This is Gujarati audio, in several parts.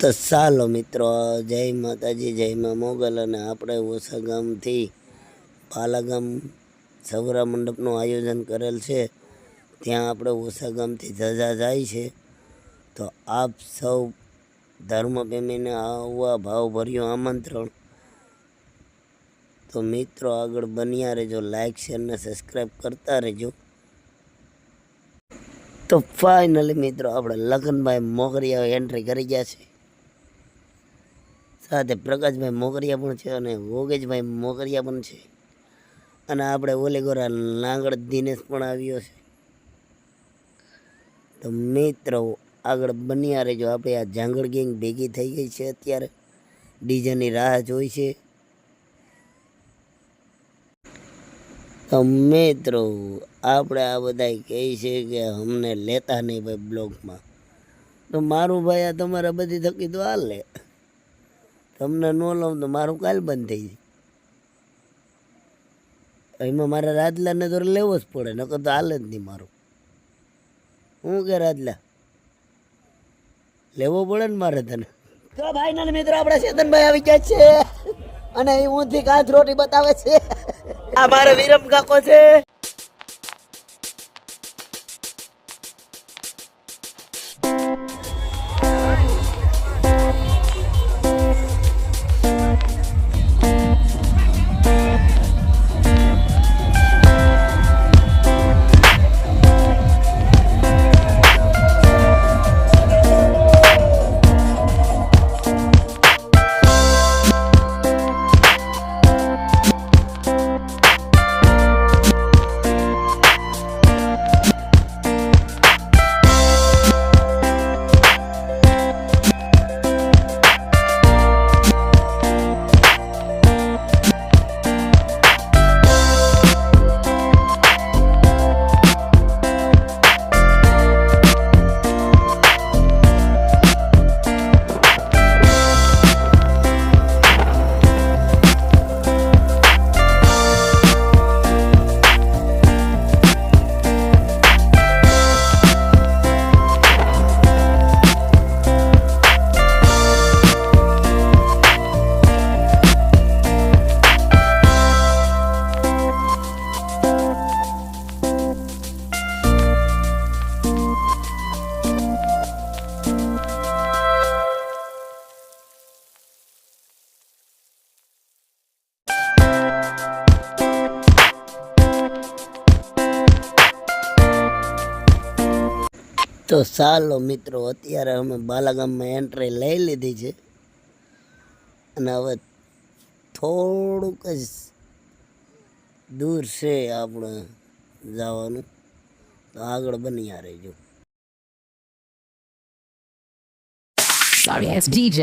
તો ચાલો મિત્રો, જય માતાજી, જય મા મોગલ. અને આપણે ઓછા ગામથી પાલાગામ સવરા મંડપનું આયોજન કરેલ છે. ત્યાં આપણે ઓછા ગામથી ધજા જાય છે. તો આપ સૌ ધર્મપ્રેમીને આવવા ભાવભર્યું આમંત્રણ. તો મિત્રો આગળ બન્યા રહેજો, લાઈક શેર ને સબસ્ક્રાઈબ કરતા રહેજો. તો ફાઇનલી મિત્રો આપણે લખનભાઈ મોગરિયા એન્ટ્રી કરી ગયા છે. સાથે પ્રકાશભાઈ મોગરિયા પણ છે અને યોગેશભાઈ મોગરિયા પણ છે. અને આપણે ઓલેગોરા નાંગળ દિનેશ પણ આવ્યો છે. તો મિત્રો આગળ બન્યા રહેજો. આપણે આ જાંગળ ગેંગ ભેગી થઈ ગઈ છે. અત્યારે ડીજેની રાહ જોઈ છે. તો મિત્રો આપણે આ બધા કહે છે કે અમને લેતા નહીં ભાઈ બ્લોગમાં. તો મારું ભાઈ આ તમારા બધી થકી તો હાલ લે, તમને ન લઉં તો મારું કાલ બંધ થઈ જાય. એમાં મારા રાજલાને તો લેવો જ પડે, નકર તો હાલ જ નહીં મારું. હું કે રાજલા લેવો પડે ને મારે તને. તો ભાઈ ના મિત્રો આપણે ચેતનભાઈ આવી ગયા છે અને એ ઊંધી કાચ રોટી બતાવે છે. આ મારો વિરમ કાકો છે. તો ચાલો મિત્રો, અત્યારે અમે બાલાગામમાં એન્ટ્રી લઈ લીધી છે અને હવે થોડુંક જ દૂર છે આપણે જવાનું. તો આગળ બન્યા રહેજો. Sorry ass DJ.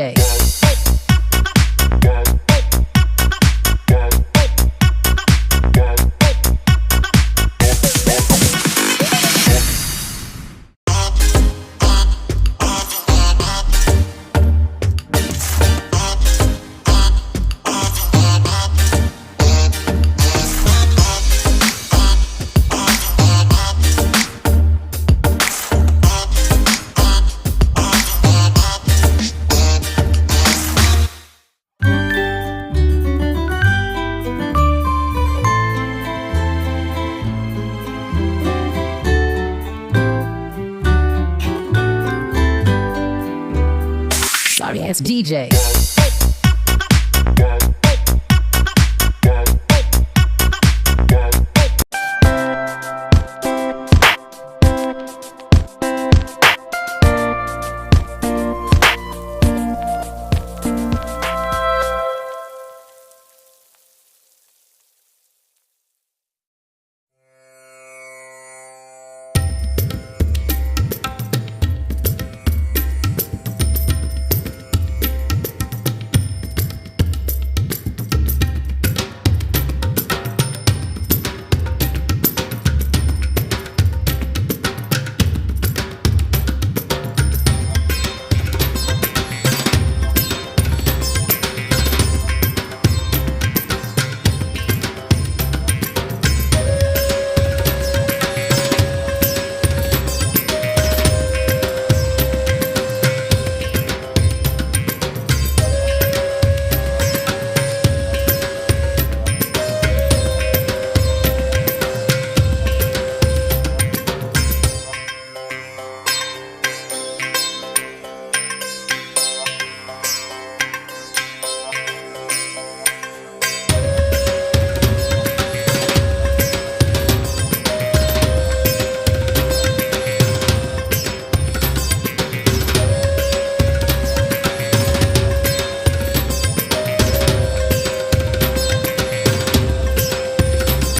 Sorry ass DJ.